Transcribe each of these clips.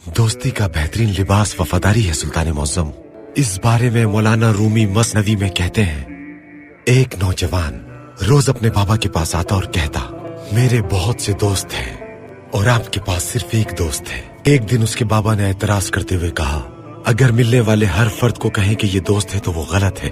दोस्ती का बेहतरीन लिबास वफादारी है सुल्तान मौज़म। इस बारे में मौलाना रूमी मसनवी में कहते हैं, एक नौजवान रोज अपने बाबा के पास आता और कहता, मेरे बहुत से दोस्त हैं और आपके पास सिर्फ एक दोस्त है। एक दिन उसके बाबा ने एतराज करते हुए कहा, अगर मिलने वाले हर फर्द को कहें कि ये दोस्त है तो वो गलत है।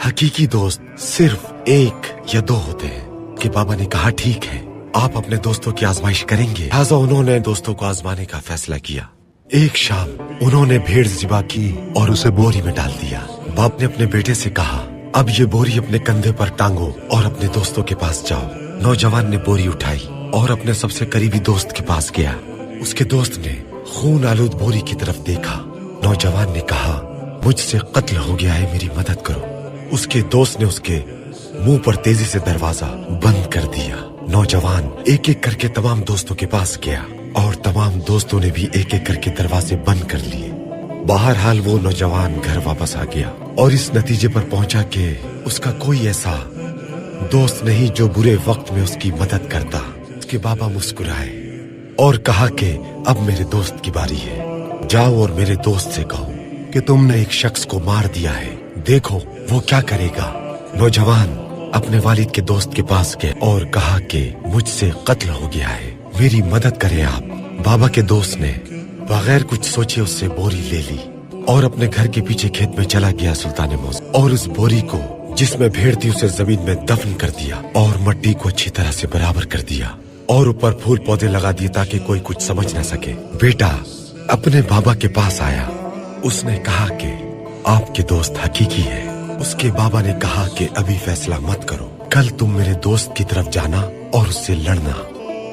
हकीकी दोस्त सिर्फ एक या दो होते हैं। कि बाबा ने कहा, ठीक है, आप अपने दोस्तों की आजमाइश करेंगे। लिहाजा उन्होंने दोस्तों को आजमाने का फैसला किया। एक शाम उन्होंने भेड़ ज़िबा की और उसे बोरी में डाल दिया। बाप ने अपने बेटे से कहा, अब ये बोरी अपने कंधे पर टांगो और अपने दोस्तों के पास जाओ। नौजवान ने बोरी उठाई और अपने सबसे करीबी दोस्त के पास गया। उसके दोस्त ने खून आलूद बोरी की तरफ देखा। नौजवान ने कहा, मुझसे कत्ल हो गया है, मेरी मदद करो। उसके दोस्त ने उसके मुंह पर तेजी से दरवाजा बंद कर दिया। नौजवान एक एक करके तमाम दोस्तों के पास गया और तमाम दोस्तों ने भी एक एक करके दरवाजे बंद कर लिए। बहरहाल वो नौजवान घर वापस आ गया और इस नतीजे पर पहुंचा कि उसका कोई ऐसा दोस्त नहीं जो बुरे वक्त में उसकी मदद करता। उसके बाबा मुस्कुराए और कहा कि अब मेरे दोस्त की बारी है। जाओ और मेरे दोस्त से कहो कि तुमने एक शख्स को मार दिया है, देखो वो क्या करेगा। नौजवान अपने वालिद के दोस्त के पास गए और कहा कि मुझसे कत्ल हो गया है, मेरी मदद करें आप। बाबा के दोस्त ने बगैर कुछ सोचे उससे बोरी ले ली और अपने घर के पीछे खेत में चला गया सुल्तान मौज़म, और उस बोरी को जिसमें भेड़ थी उसे जमीन में दफन कर दिया और मट्टी को अच्छी तरह से बराबर कर दिया और ऊपर फूल पौधे लगा दिए ताकि कोई कुछ समझ न सके। बेटा अपने बाबा के पास आया। उसने कहा कि आपके दोस्त हकीकी है। उसके बाबा ने कहा कि अभी फैसला मत करो, कल तुम मेरे दोस्त की तरफ जाना और उससे लड़ना,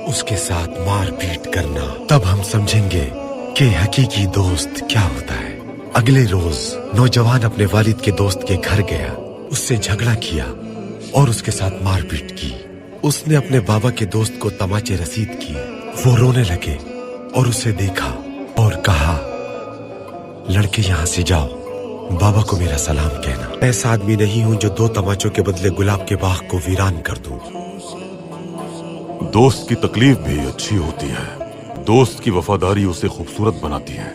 उसके साथ मार पीट करना, तब हम समझेंगे कि हकीकी दोस्त क्या होता है। अगले रोज नौजवान अपने वालिद के दोस्त के घर गया, उससे झगड़ा किया और उसके साथ मारपीट की। उसने अपने बाबा के दोस्त को तमाचे रसीद किए। वो रोने लगे और उसे देखा और कहा, लड़के यहाँ से जाओ, बाबा को मेरा सलाम कहना। मैं ऐसा आदमी नहीं हूँ जो 2 तमाचों के बदले गुलाब के बाग को वीरान कर दूं। दोस्त की तकलीफ भी अच्छी होती है, दोस्त की वफादारी उसे खूबसूरत बनाती है।